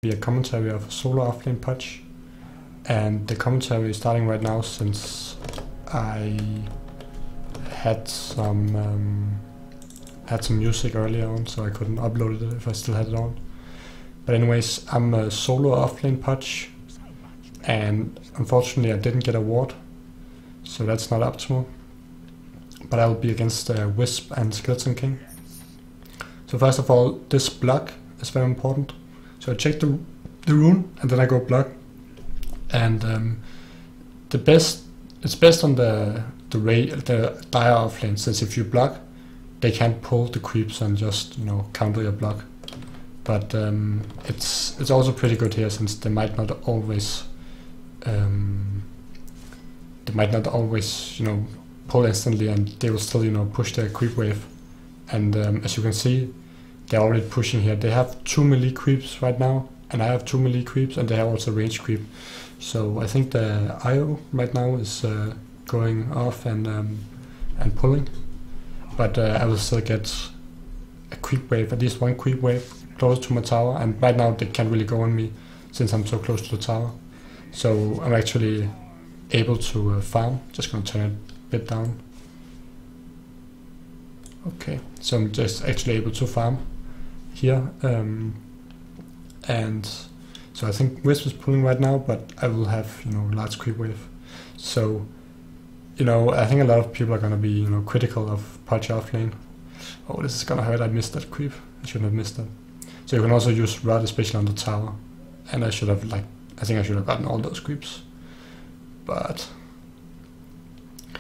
be a commentary of a solo offlane Pudge, and the commentary is starting right now since I had some music earlier on, so I couldn't upload it if I still had it on. But anyways, I'm a solo offlane Pudge, and unfortunately I didn't get a ward, so that's not optimal. But I will be against Wisp and Skeleton King. So first of all, this block is very important. So I check the rune and then I go block. And it's best on the dire offlane, since if you block, they can't pull the creeps and just counter your block. But it's also pretty good here, since they might not always pull instantly, and they will still push their creep wave. And as you can see, they're already pushing here. They have 2 melee creeps right now, and I have 2 melee creeps, and they have also range creep. So I think the IO right now is going off and pulling, but I will still get a creep wave, at least one creep wave close to my tower, and right now they can't really go on me since I'm so close to the tower. So I'm actually able to farm. Just gonna turn it a bit down. Okay, so I'm just actually able to farm here, and so I think Wisp is pulling right now, but I will have large creep wave. So I think a lot of people are gonna be critical of Pudge offlane. Oh, this is gonna hurt. I missed that creep. I shouldn't have missed that. So you can also use Rod, especially on the tower, and I think I should have gotten all those creeps. But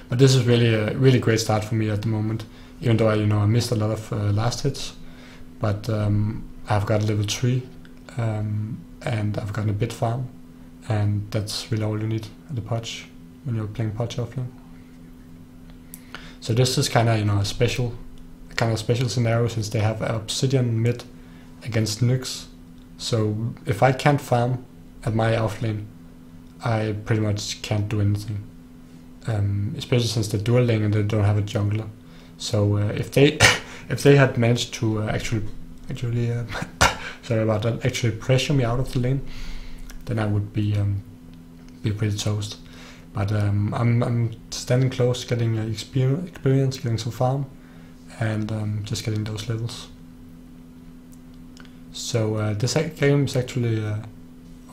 this is really a really great start for me at the moment, even though I missed a lot of last hits. But I've got level 3, and I've gotten a bit farm, and that's really all you need at the Pudge when you're playing Pudge offlane. So this is kind of a special scenario, since they have Obsidian mid against Nyx. So if I can't farm at my offlane, I pretty much can't do anything. Especially since they're dual lane and they don't have a jungler. So if they had managed to actually sorry about that, actually pressure me out of the lane, then I would be pretty toast. But I'm standing close, getting experience, getting some farm, and just getting those levels. So this game is actually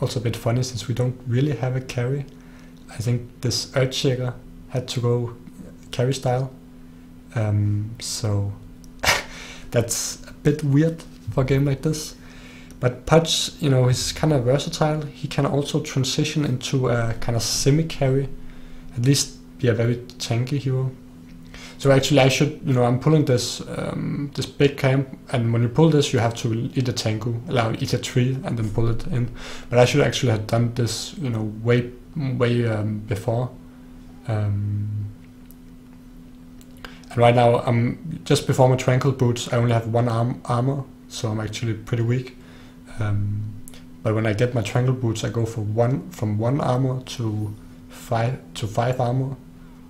also a bit funny, since we don't really have a carry. I think this Earthshaker had to go carry style, so that's a bit weird for a game like this. But Pudge, he's kind of versatile. He can also transition into a kind of semi-carry, at least be a very tanky hero. So actually I should, I'm pulling this this big camp, and when you pull this you have to eat a Tengu, eat a tree and then pull it in. But I should actually have done this, way before. And right now I'm just before my Tranquil Boots. I only have 1 armor, so I'm actually pretty weak. But when I get my Tranquil Boots, I go from one armor to 5 armor.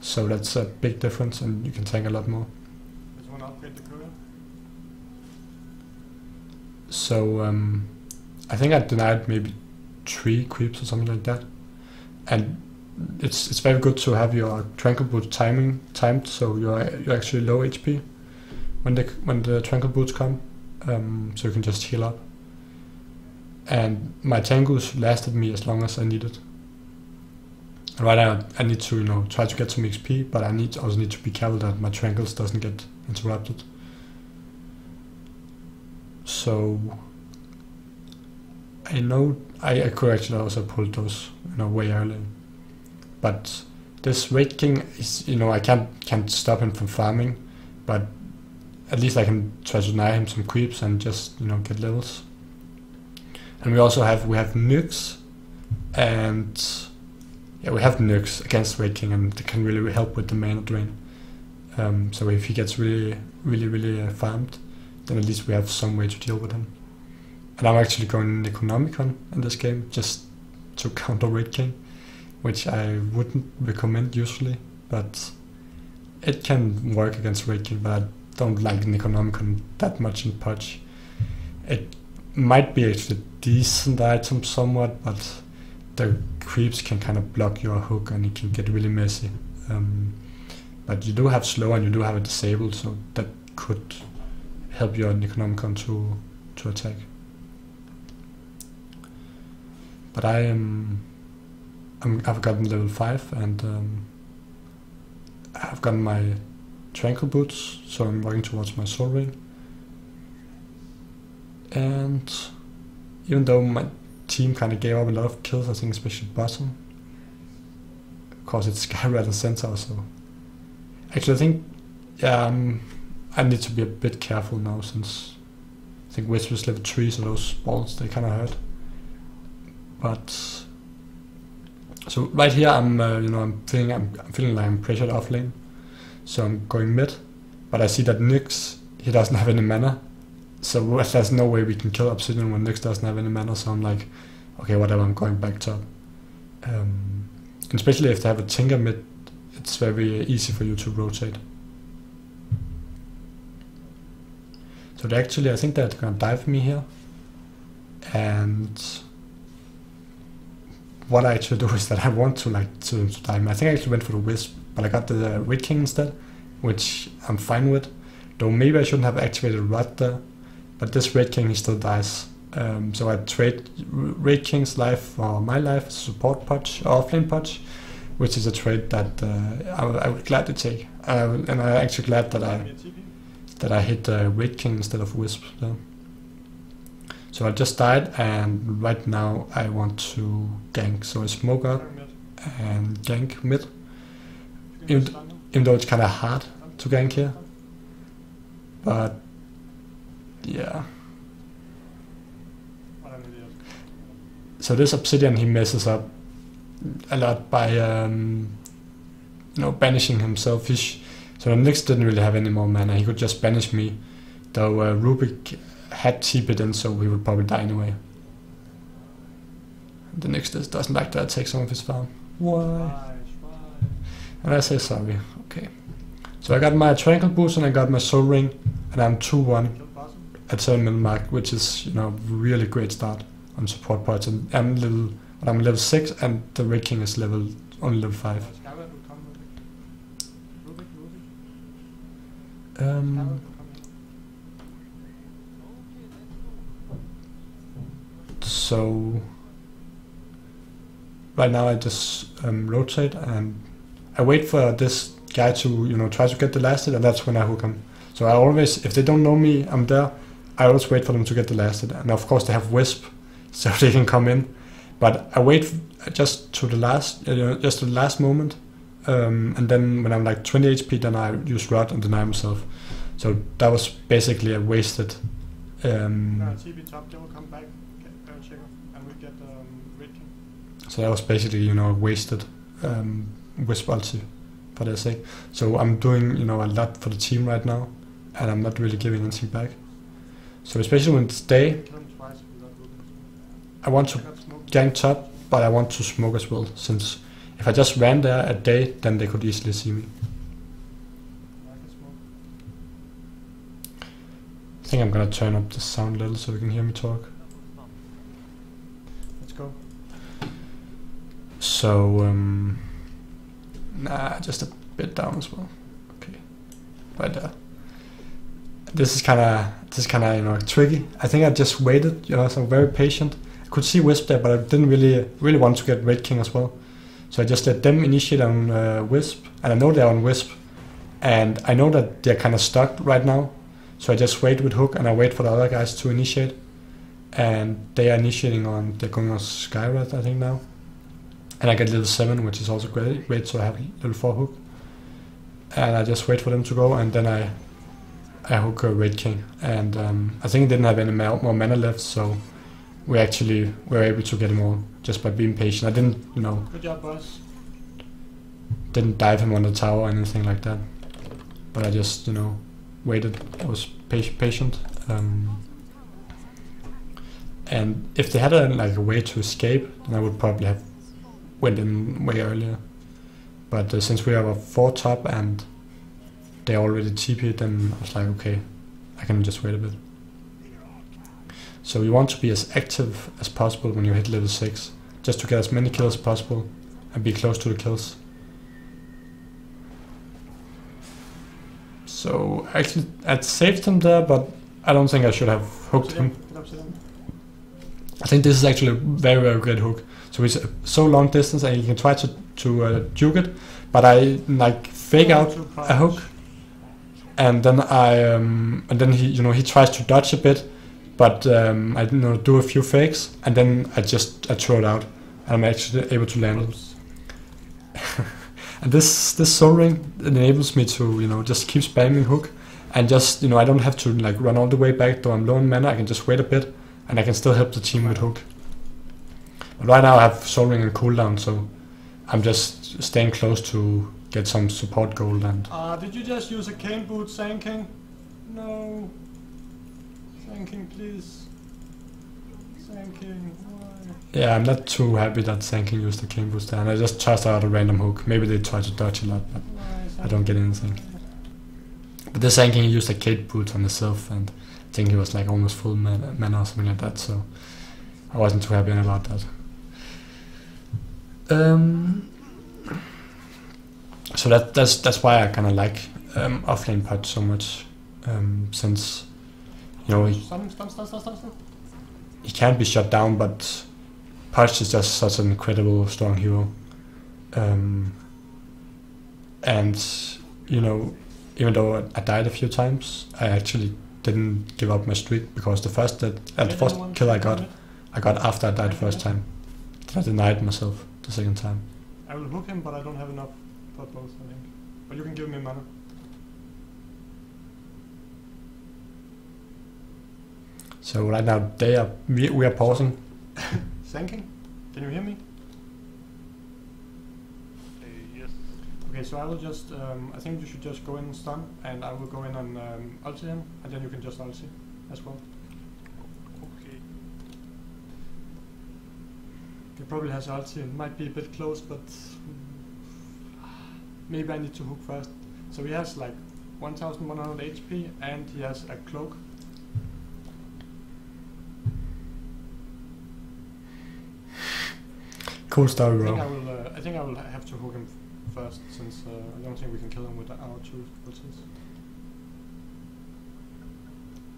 So that's a big difference, and you can tank a lot more. Which one upgrade the courier? So I think I denied maybe 3 creeps or something like that. And it's very good to have your Tranquil Boot timed, so you're actually low HP when the Tranquil Boots come, so you can just heal up. And my Tengus lasted me as long as I needed. Right now I need to try to get some XP, but I also need to be careful that my Tranquils doesn't get interrupted. So I know I could actually also pull those way early, but this Raid King is I can't stop him from farming, but at least I can try to deny him some creeps and just get levels. And we have Nyx, and yeah, we have Nyx against Raid King, and they can really help with the mana drain. So if he gets really farmed, then at least we have some way to deal with him. And I'm actually going Necronomicon in this game just to counter Raid King, which I wouldn't recommend usually, but it can work against Raid King. But I don't like Necronomicon that much in Pudge. It might be actually decent item somewhat, but the creeps can kind of block your hook and it can get really messy. But you do have slow and you do have it disabled, so that could help your Necronomicon to attack. But I've gotten level 5 and I've gotten my Tranquil Boots, so I'm working towards my Soul Ring. And even though my team kind of gave up a lot of kills, I think especially bottom, of course it's Skyrat and Centaur, so actually I think I need to be a bit careful now, since I think Wisper's level 3, so those balls, they kind of hurt. But so right here I'm feeling like I'm pressured off lane, so I'm going mid, but I see that Nyx, he doesn't have any mana, so there's no way we can kill Obsidian when Nyx doesn't have any mana, so I'm like, okay, whatever, I'm going back top. And especially if they have a Tinker mid, it's very easy for you to rotate. So they actually, I think they're gonna dive me here, and what I actually do is that I want to dive me. I think I actually went for the Wisp, but I got the Raid King instead, which I'm fine with. Though maybe I shouldn't have activated Rod there, but this Raid King, he still dies. So I trade Raid King's life for my life, support Pudge, or Offlane Pudge, which is a trade that I would gladly take. And I'm actually glad that I hit the Raid King instead of Wisp there. So I just died, and right now I want to gank. So I smoke up and gank mid. Even though it's kind of hard to gank here. But yeah. So this Obsidian, he messes up a lot by banishing himself. So the Nyx didn't really have any more mana. He could just banish me. Though Rubik had TP'd in, so we would probably die anyway. The Nyx doesn't like that. Take some of his farm. Why? And I say sorry. Okay. So I got my Tranquil Boost and I got my Soul Ring, and I'm 2-1 at 7 minute mark, which is really great start on support parts. And I'm level 6, and the Raid King is only level 5. So right now I just rotate and I wait for this guy to try to get the last hit, and that's when I hook him. So I always, if they don't know me, I'm there, I always wait for them to get the last hit. And of course they have Wisp, so they can come in. But I wait just to the last moment, and then when I'm like 20 HP, then I use Rod and deny myself. So that was basically a wasted. TP top, they will come back, check off, and we get Raid King. So that was basically a wasted Wisp ulti for their sake. So I'm doing a lot for the team right now, and I'm not really giving anything back. So especially when it's day, I want to gank top, but I want to smoke as well, since if I just ran there at day, then they could easily see me. I think I'm gonna turn up the sound a little so you can hear me talk. Let's go. So, just a bit down as well. Okay, right there. This is kind of tricky. I think I just waited, so I'm very patient. I could see Wisp there, but I didn't really want to get Raid King as well. So I just let them initiate on Wisp, and I know they're on Wisp, and I know that they're kind of stuck right now. So I just wait with hook, and I wait for the other guys to initiate, and they are initiating on. They're going on Skyrat, I think now, and I get level 7, which is also great. So I have level 4 hook, and I just wait for them to go, and then I hook a Raid King, and I think they didn't have any more mana left, so we actually were able to get him all just by being patient. I didn't, Good job, boss. Didn't dive him on the tower or anything like that, but I just, waited. I was patient, and if they had a way to escape, then I would probably have went in way earlier. But since we have a 4 top and they already TP'd, then I was like, okay, I can just wait a bit. So you want to be as active as possible when you hit level 6, just to get as many kills as possible and be close to the kills. So actually I'd saved him there, but I don't think I should have hooked him. I think this is actually a very, very great hook. So he's so long distance and you can try to juke it, but I like fake out a hook, and then he tries to dodge a bit, but I do a few fakes, and then I throw it out, and I'm actually able to land it. And this soul ring enables me to just keep spamming hook, and just I don't have to like run all the way back. Though I'm low on mana, I can just wait a bit, and I can still help the team with hook. But right now I have soul ring and cooldown, so I'm just staying close to get some support gold. And did you just use a cane boot, Ganking? No. Ganking, please. Ganking, why? Yeah, I'm not too happy that Ganking used the cane boost there, and I just tossed out a random hook. Maybe they try to dodge a lot, but I don't get anything. But this Ganking used a cane boot on himself, and I think he was like almost full mana or something like that, so I wasn't too happy about that. So that's why I kind of like offlane Pudge so much, since he can't be shut down, but Pudge is just such an incredible strong hero, and even though I died a few times, I actually didn't give up my streak, because the first kill I got after I died the first time. I denied myself the second time. I will hook him, but I don't have enough for both, I think. But you can give me mana. So right now we are pausing. Ganking? Can you hear me? Yes. Okay, so I will just, I think you should just go in and stun, and I will go in and ulti him, and then you can just ulti as well. Okay. He probably has ulti, it might be a bit close, but maybe I need to hook first. So he has like 1100 HP, and he has a cloak. Cool story, bro. I think I will have to hook him first, since I don't think we can kill him with our two ultis.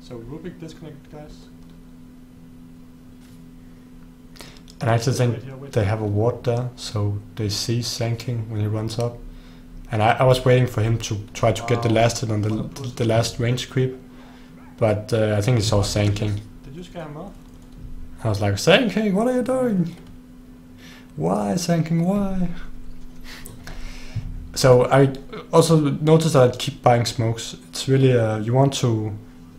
So Rubik disconnected, guys. And I actually think they have a ward there, so they see Ganking when he runs up. And I was waiting for him to try to get the last hit on the last range creep, but I think he saw Ganking. Did you scare him off? I was like, Ganking, what are you doing? Why, Ganking, why? So I also noticed that I keep buying smokes. It's really you want to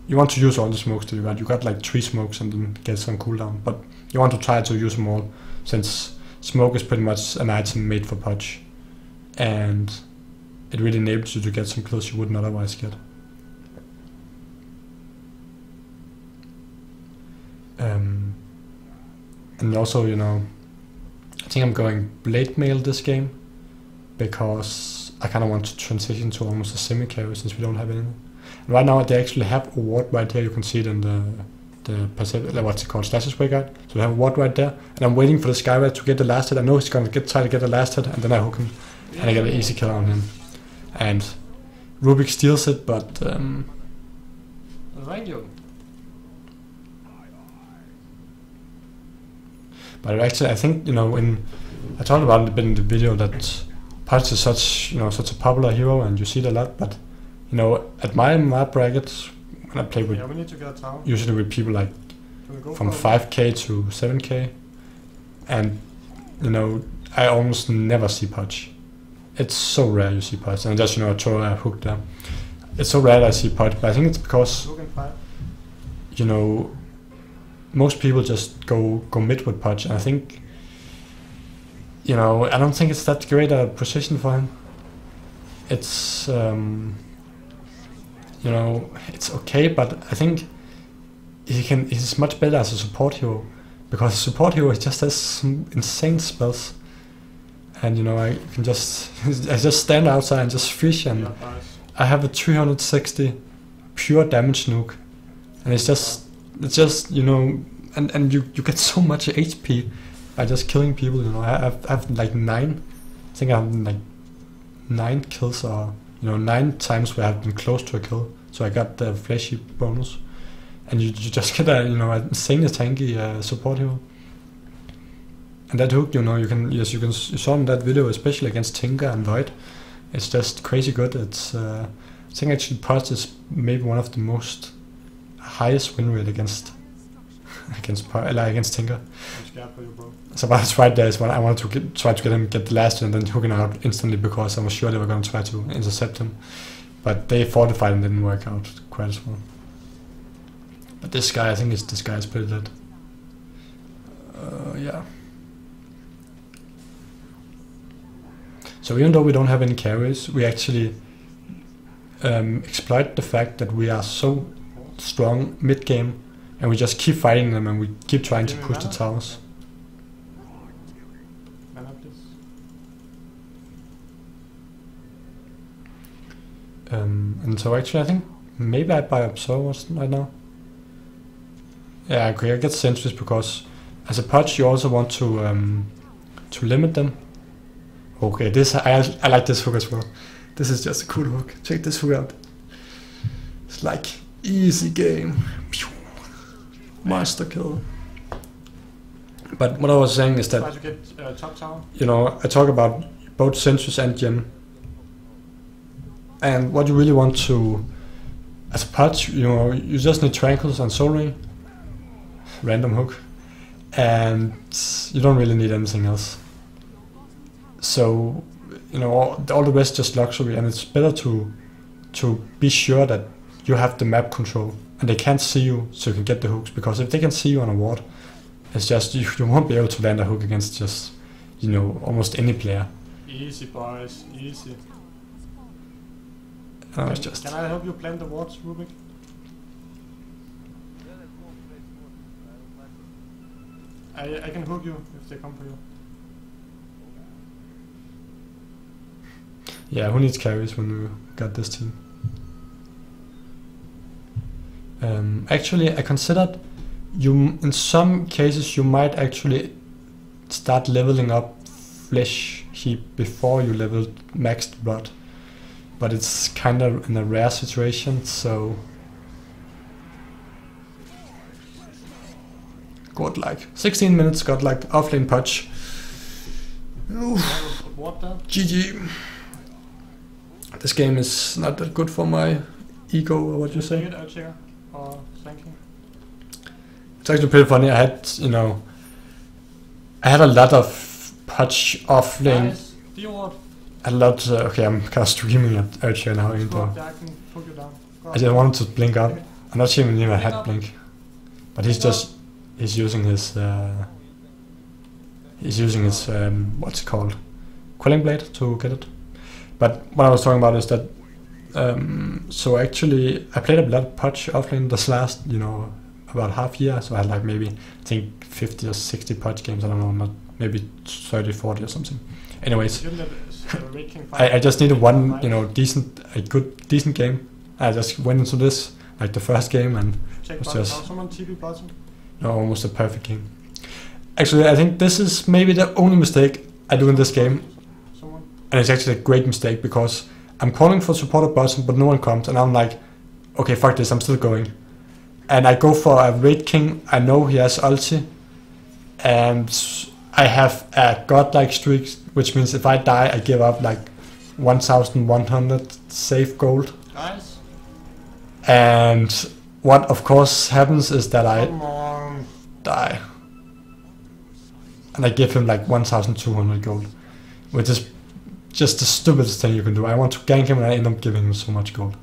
use all the smokes that you got. You got like 3 smokes and then get some cooldown, but you want to try to use them all, since smoke is pretty much an item made for Pudge, and it really enables you to get some kills you wouldn't otherwise get. And also, I think I'm going blade mail this game, because I kind of want to transition to almost a semi-carry, since we don't have anything. And right now they actually have a ward right here. You can see it in the what's it called, slahser spray guide. So they have a ward right there, and I'm waiting for the Skyward to get the last hit. I know he's gonna try to get the last hit, and then I hook him, and I get an easy kill on him. And Rubik steals it, but Thank you. But actually, I think I talked about it a bit in the video that Pudge is such a popular hero, and you see it a lot. But at my bracket, when I play with we need to get a tower. Usually with people like from 5k to 7k, and I almost never see Pudge. It's so rare you see Pudge, and just throw a hook there. It's so rare that I see Pudge, but I think it's because most people just go mid with Pudge, and I think I don't think it's that great a position for him. It's it's okay, but I think he's much better as a support hero, because a support hero just has some insane spells, and I can just stand outside and just fish, and I have a 360 pure damage nuke, and it's just it's just, you know, and you get so much HP by just killing people, you know. I have like 9, I think I have like 9 kills, or, you know, 9 times where I've been close to a kill, so I got the fleshy bonus. And you just get a, you know, an insanely tanky support hero. And that hook, you know, you saw in that video, especially against Tinker and Void, it's just crazy good. It's, I think actually Pudge is maybe one of the most highest win rate against Tinker. I'm scared for you, bro. So that's right there is when I wanted to try to get him get the last and then hooking out instantly, because I was sure they were going to try to intercept him. But they fortified and didn't work out quite as well. But this guy, I think this guy is pretty dead. Yeah. So even though we don't have any carries, we actually exploit the fact that we are so strong mid-game, and we just keep fighting them and we keep trying to push the towers. And so actually I think maybe I buy observers right now. Yeah, okay, I get sentries because as a Pudge you also want to limit them. Okay, this I like this hook as well. This is just a cool hook. Check this hook out. It's like easy game. Master kill. But what I was saying is that, try to get top tower. You know, I talk about both sentries and gen. And what you really want to, as a Pudge, you know, you just need Tranquils and Soul Ring. Random hook. And you don't really need anything else. So, you know, all the rest just luxury, and it's better to be sure that you have the map control and they can't see you, so you can get the hooks, because if they can see you on a ward, it's just you won't be able to land a hook against just, you know, almost any player. Easy, boys, easy. No, it's just. Can I help you plant the wards, Rubik? I can hook you if they come for you. Yeah, who needs carries when we got this team? Actually, I considered you, in some cases you might actually start leveling up flesh heap before you level maxed blood, but it's kind of in a rare situation, so godlike. 16 minutes godlike, offlane Pudge. GG. This game is not that good for my ego, or what you say. Or thanking. It's actually pretty funny. I had, you know, I had a lot of Pudge offlane. Nice. A lot. Okay, I'm kind of streaming at Urcha now, even though I just wanted to blink up. I'm not even near a head blink, but he's using his what's it called, quelling blade to get it. But what I was talking about is that, so actually I played a lot of Pudge offlane this last, you know, about half year, so I had like maybe, I think 50 or 60 Pudge games, I don't know, not maybe 30, 40 or something. Anyways, I just needed one, you know, decent game. I just went into this, like the first game, and it was just, no, almost a perfect game. Actually, I think this is maybe the only mistake I do in this game. And it's actually a great mistake, because I'm calling for support at bottom, but no one comes, and I'm like, okay, fuck this, I'm still going. And I go for a Raid King, I know he has ulti, and I have a godlike streak, which means if I die, I give up like 1,100 safe gold. Nice. And what of course happens is that I die. And I give him like 1,200 gold, which is just the stupidest thing you can do. I want to gank him and I end up giving him so much gold.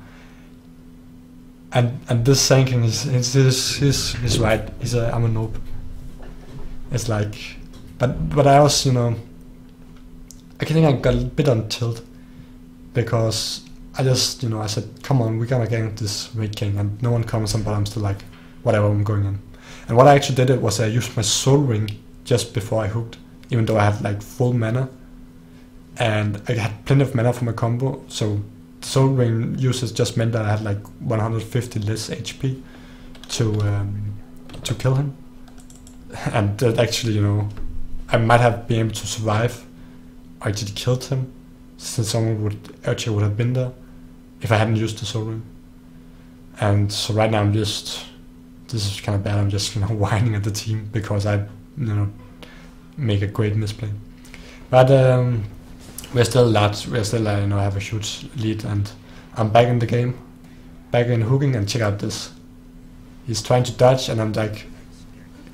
And this Ganking is right. I'm a noob. It's like, but I also, you know, I think I got a bit on tilt, because I just, you know, I said, come on, we're gonna gank this Raid King, and no one comes, but I'm still like, whatever, I'm going in. And what I actually did was I used my Soul Ring just before I hooked, even though I had like full mana. And I had plenty of mana for my combo, so the Soul Ring usage just meant that I had like 150 less HP to to kill him, and that actually, you know, I might have been able to survive, or actually killed him, since someone would have been there, if I hadn't used the soul ring. And so right now this is kind of bad. I'm just, you know, whining at the team because I, you know, make a great misplay. But we're still large. We're still, you know, have a huge lead, and I'm back in the game, back in hooking. And check out this. He's trying to dodge, and I'm like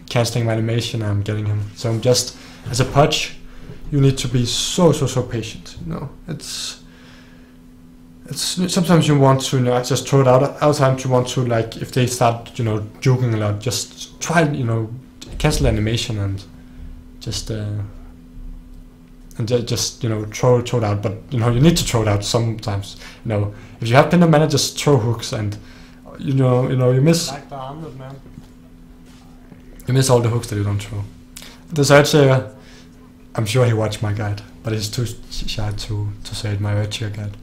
canceling my animation. And I'm getting him. So I'm just, as a Pudge, you need to be so patient. You know, it's sometimes you want to, you know, just throw it out. Other times you want to, like, if they start, you know, joking a lot, just try, you know, cancel animation and just you know, throw it out. But you know, you need to throw it out sometimes. You know, if you have Pinder mana, just throw hooks, and you know you miss. Like the armlet, man. You miss all the hooks that you don't throw. This Earthshaker, I'm sure he watched my guide, but he's too shy to say it, my Earthshaker guide.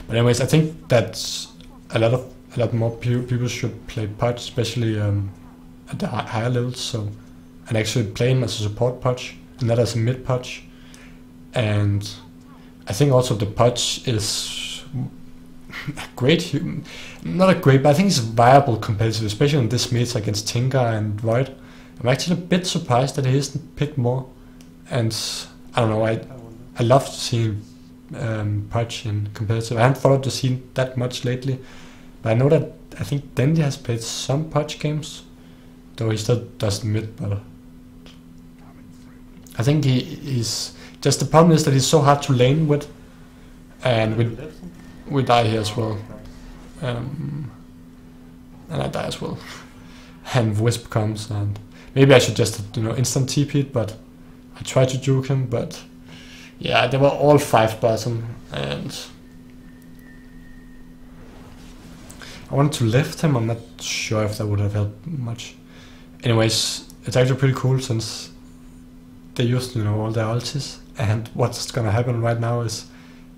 But anyways, I think that a lot more people should play Pudge, especially at the higher levels. So, and actually play him as a support Pudge and not as a mid Pudge. And I think also the Pudge is great, not a great, but I think it's viable competitive, especially in this meta against Tinker and Void. I'm actually a bit surprised that he isn't picked more. And I don't know, I love seeing Pudge in competitive. I haven't followed the scene that much lately, but I know that I think Dendy has played some Pudge games, though he still does mid. But I think he's just, the problem is that he's so hard to lane with, and we die here as well, and I die as well, and Wisp comes, and maybe I should just, you know, instant TP it, but I tried to juke him, but yeah, they were all 5 bottom, and I wanted to lift him. I'm not sure if that would have helped much. Anyways, it's actually pretty cool since they used, you know, all their ultis, and what's gonna happen right now is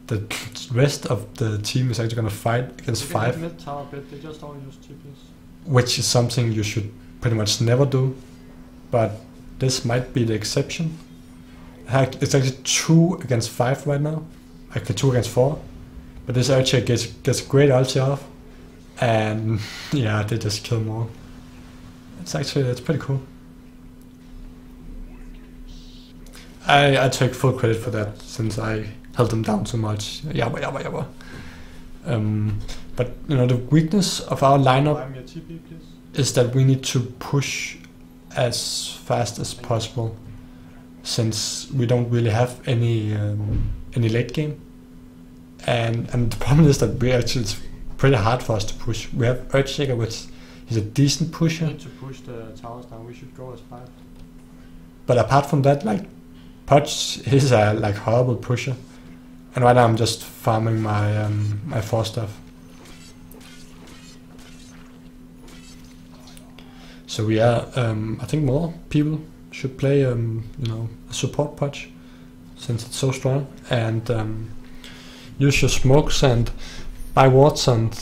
the rest of the team is actually gonna fight against 5, mid tower bit, they just all use TPs, which is something you should pretty much never do, but this might be the exception. It's actually 2 against 5 right now, actually 2 against 4, but this Earthshaker gets a great ulti off, and yeah, they just kill more. It's pretty cool. I take full credit for that since I held them down so much. Yabba. But you know, the weakness of our lineup is that we need to push as fast as possible, since we don't really have any late game, and the problem is that it's pretty hard for us to push. We have Earthshaker, which is a decent pusher. We need to push the towers down. We should go as 5. But apart from that, like, Pudge is a like horrible pusher, and right now I'm just farming my my 4 stuff. So yeah, I think more people should play you know, a support Pudge, since it's so strong, and use your smokes and buy wards. And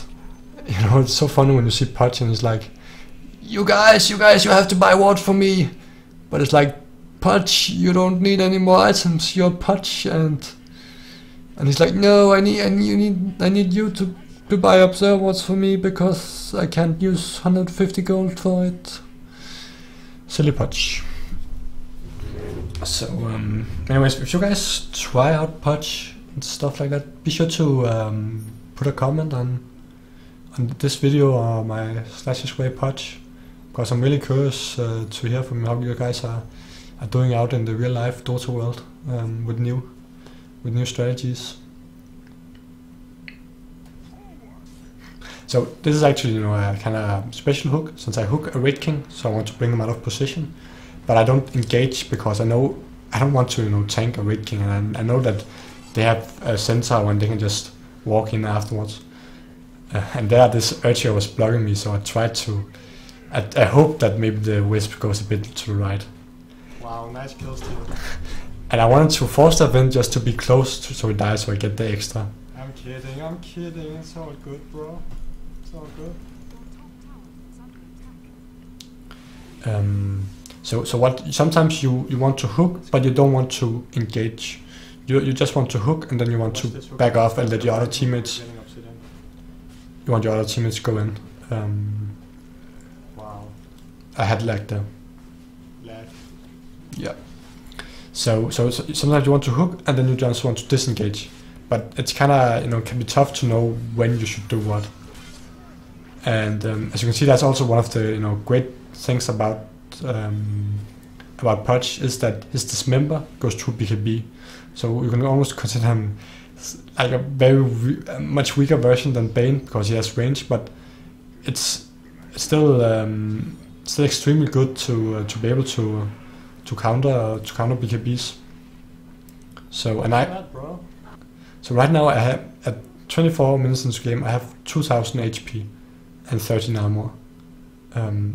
you know, it's so funny when you see Pudge and he's like, you guys, you have to buy wards for me, but it's like, Pudge, you don't need any more items, you're Pudge, and he's like, no, I need you to buy observer wards for me because I can't use 150 gold for it. Silly Pudge. So anyways, if you guys try out Pudge and stuff like that, be sure to put a comment on this video or my Slahser way Pudge, because I'm really curious to hear from how you guys are doing out in the real life Dota world with new strategies. So this is actually, you know, a kind of special hook, since I hook a Raid King, so I want to bring them out of position, but I don't engage because I know I don't want to, you know, tank a Raid King, and I know that they have a sensor when they can just walk in afterwards. And there, this Earthshaker was blocking me, so I tried to. I hope that maybe the Wisp goes a bit to the right. Wow, nice kill steal. And I wanted to force that in just to be close so he dies, so I get the extra. I'm kidding, it's all good, bro. It's all good. So what? Sometimes you want to hook, but you don't want to engage. You just want to hook, and then you want to back off and let your other teammates. You want your other teammates go in. Wow. I had lag there. Lag. Yeah. So sometimes you want to hook, and then you just want to disengage. But it's kind of can be tough to know when you should do what. And as you can see, that's also one of the great things about Pudge is that his dismember goes through BKB, so you can almost consider him like a very much weaker version than Bane because he has range, but it's still extremely good to be able to counter BKBs. So right now I have at 24 minutes into the game I have 2000 HP and 13 armor.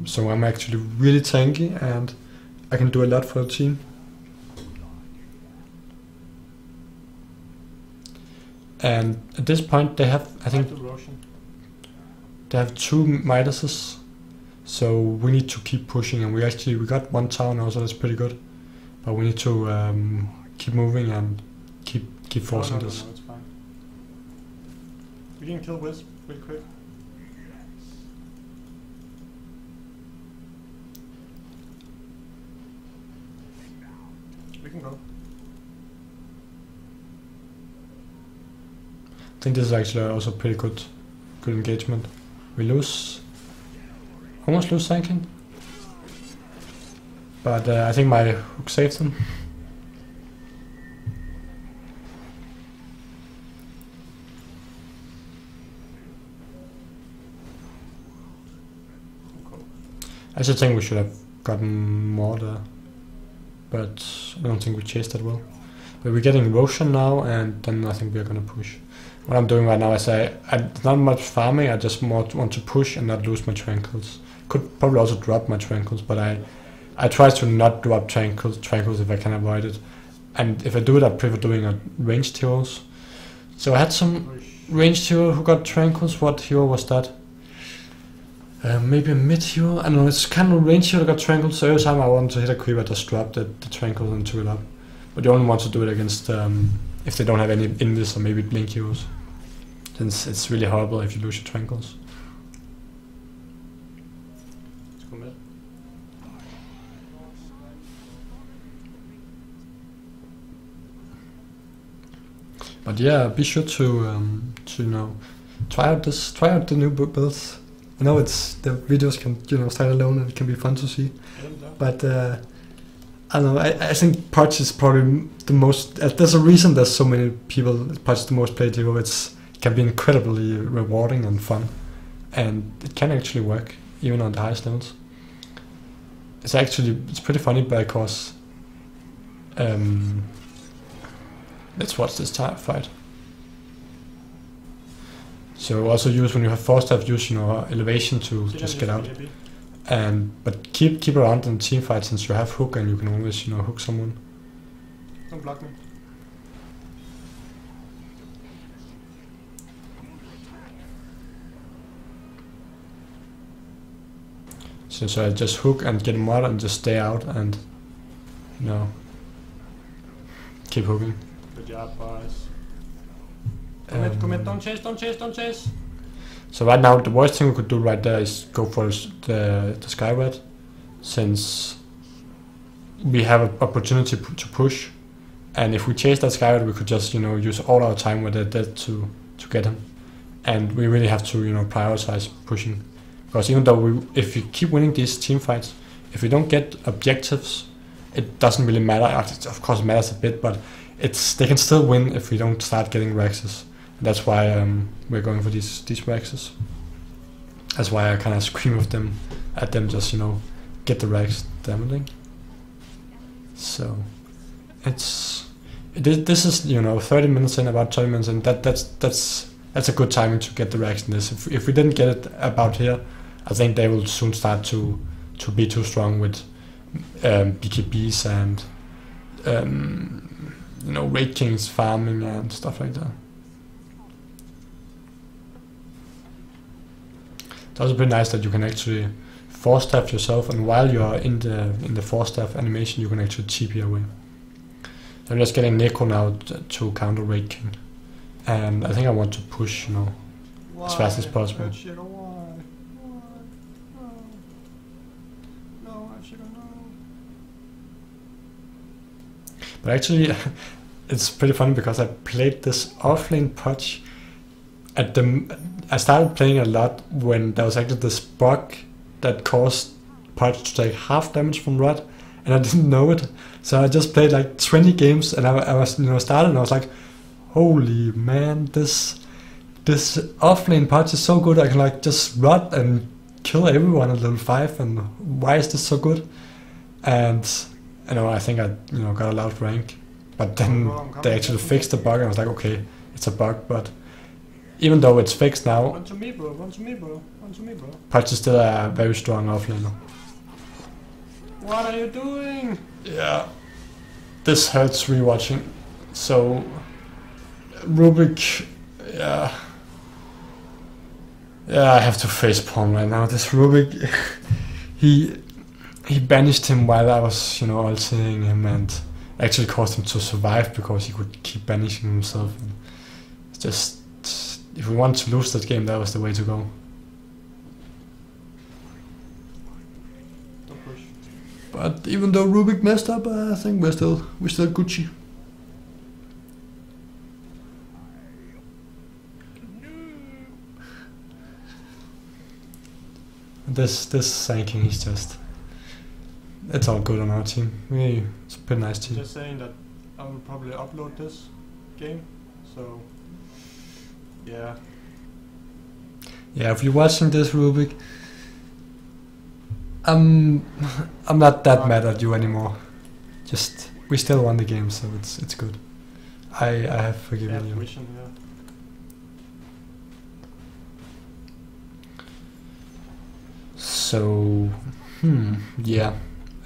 So I'm actually really tanky and I can do a lot for the team. And at this point they have, I think, they have 2 Midases. So we need to keep pushing, and we got 1 tower now, so that's pretty good. But we need to keep moving and keep forcing this. No, it's fine. We can kill Wisp real quick. We can go. I think this is actually also pretty good engagement. We almost lose Ganking, but I think my hook saved him. I just think we should have gotten more there, but I don't think we chased that well. But we're getting Roshan now, and then I think we're gonna push. What I'm doing right now is it's not much farming, I just more want to push and not lose my tranquils. Could probably also drop my tranquils, but I try to not drop tranquils if I can avoid it. And if I do it, I prefer doing a ranged heroes. So I had some ranged hero who got tranquils. What hero was that? Maybe a mid hero? I don't know, it's kind of a ranged hero that got tranquils, so every time I want to hit a creep I just drop the tranquils and took it up. But you only want to do it against if they don't have any Invis or maybe blink heroes. Since it's really horrible if you lose your tranquils. Let's go mid. But yeah, be sure to try out the new builds. I know the videos can start alone and it can be fun to see. But I don't know, I think Pudge is probably the most, there's a reason there's so many people, Pudge is the most played hero. It can be incredibly rewarding and fun, and it can actually work even on the highest levels. It's pretty funny because let's watch this fight. So also use, when you have force staff, use elevation to just get out. But keep around in team fight, since you have hook and you can always hook someone. Don't block me. So I just hook and get him out and just stay out and keep hooking. Good job, boys. Commit, don't chase. So right now the worst thing we could do right there is go for the Skyward, since we have an opportunity to push, and if we chase that Skyward we could just use all our time with it dead to get him, and we really have to prioritize pushing, because even though if we keep winning these team fights, if we don't get objectives, it doesn't really matter. Of course it matters a bit, but they can still win if we don't start getting Rexes. That's why we're going for these Rexes. That's why I kind of scream at them, just get the Rex damaging. So this is 30 minutes in, about 30 minutes in. That's a good timing to get the Rex in this. If we didn't get it about here, I think they will soon start to be too strong with BKBs and Raid Kings farming and stuff like that. It's also pretty nice that you can actually force staff yourself, and while you are in the force staff animation, you can actually TP away. So I'm just getting Neko now to counter Raid King, and I think I want to push, you know, as fast as possible. But actually, it's pretty funny because I played this offlane Pudge at the. I started playing a lot when there was actually this bug that caused Pudge to take half damage from Rod, and I didn't know it. So I just played like 20 games, and I was, you know, started, and I was like, holy man, this offlane Pudge is so good. I can like just Rod and kill everyone at level 5, and why is this so good? And you know, I think I, you know, got a loud rank, but then they actually fixed the bug, and I was like, okay, it's a bug, but even though it's fixed now, One to me, bro. One to me, bro. One to me, bro. Pudge is still a very strong offlaner. What are you doing? Yeah, this hurts rewatching. So Rubik, yeah, I have to face palm right now. This Rubik, he banished him while I was, you know, ulting him, and actually caused him to survive because he could keep banishing himself. And it's just, if we want to lose that game, that was the way to go. Don't push. But even though Rubik messed up, I think we're still Gucci. This Ganking is just. It's all good on our team. It's a pretty nice team. Just saying that I will probably upload this game, so yeah. Yeah, if you're watching this, Rubik, I'm not that mad at you anymore. Just we still won the game, so it's good. I have forgiven you. Vision, yeah. So, yeah.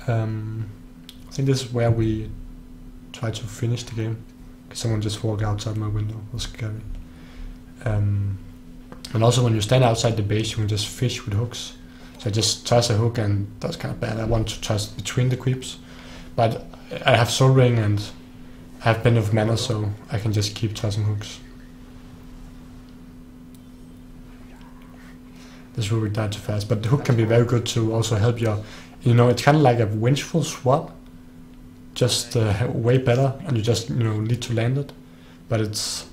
I think this is where we try to finish the game. Someone just walked outside my window. It was scary. And also when you stand outside the base, you can just fish with hooks. So I just toss a hook, and that's kind of bad. I want to toss between the creeps, but I have Soul Ring and I have Bend of Mana, so I can just keep tossing hooks. This Rubik died too fast, but the hook can be very good to also help your. You know, it's kind of like a vengeful swap, just way better, and you just, you know, need to land it. But it's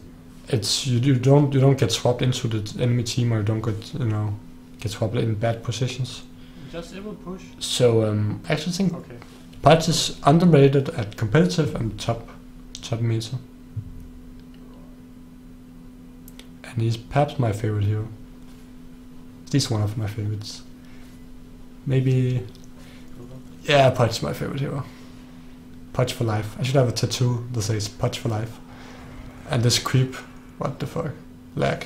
you don't get swapped into the enemy team, or you don't get, you know, get swapped in bad positions. Just able push. So I actually think Okay. Pudge is underrated at competitive and top meta, and he's perhaps my favorite hero. He's one of my favorites. Maybe. Yeah, Pudge is my favorite hero. Pudge for life. I should have a tattoo that says Pudge for life. And this creep, what the fuck? Lag.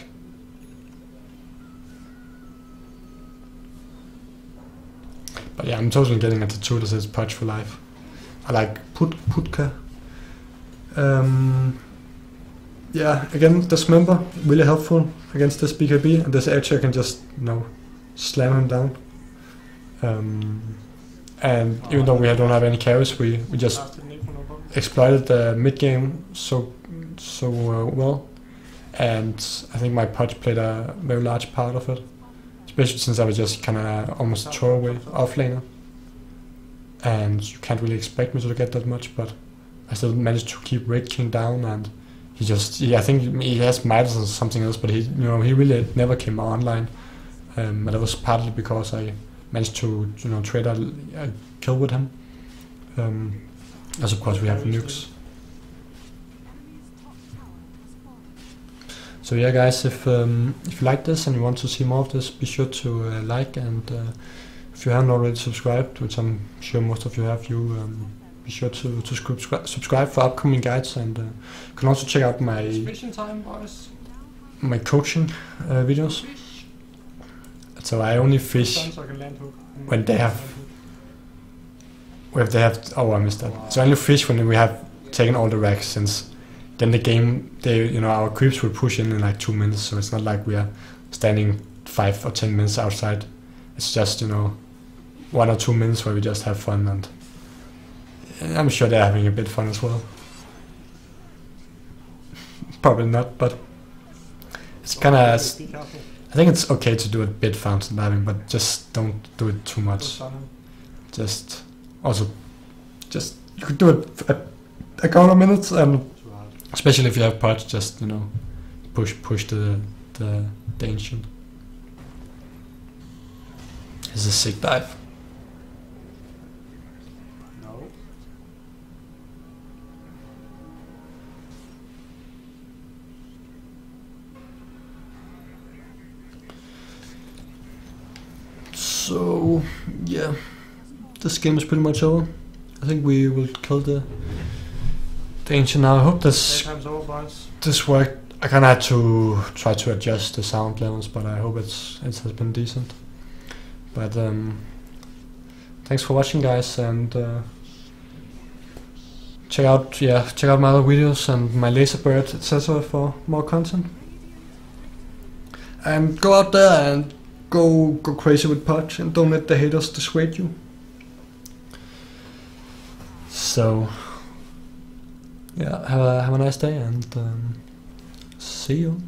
But yeah, I'm totally getting a tattoo that says Pudge for life. I like Putka. Yeah, again, this member, really helpful against this BKB. And this edge I can just, you know, slam him down. And even though we don't have any carries, we just exploited the mid game so well, and I think my Pudge played a very large part of it, especially since I was just kind of almost throwaway offlaner, and you can't really expect me to get that much, but I still managed to keep Raid King down, and I think he has Midas or something else, but he really never came online, and that was partly because I managed to, you know, trade a kill with him. As of course we have nukes. So yeah, guys, if you like this and you want to see more of this, be sure to like, and if you haven't already subscribed, which I'm sure most of you have, be sure to subscribe for upcoming guides, and you can also check out my coaching videos. So I only fish when they have. Oh, I missed that. So I only fish when we have taken all the racks, since then the game, our creeps will push in like 2 minutes. So it's not like we are standing 5 or 10 minutes outside. It's just, 1 or 2 minutes where we just have fun, and I'm sure they're having a bit fun as well. Probably not, but it's kind of. Be careful. I think it's okay to do a bit fountain diving, but just don't do it too much. Just also, just you could do it a couple of minutes, and especially if you have Pudge, just push the ancient. It's a sick dive. No. So yeah, this game is pretty much over. I think we will kill the ancient now. I hope this worked. I kinda had to try to adjust the sound levels, but I hope it has been decent. But thanks for watching, guys, and check out my other videos and my laser bird, etc. for more content. And go out there and go crazy with Pudge, and don't let the haters dissuade you. So yeah, have a nice day, and see you.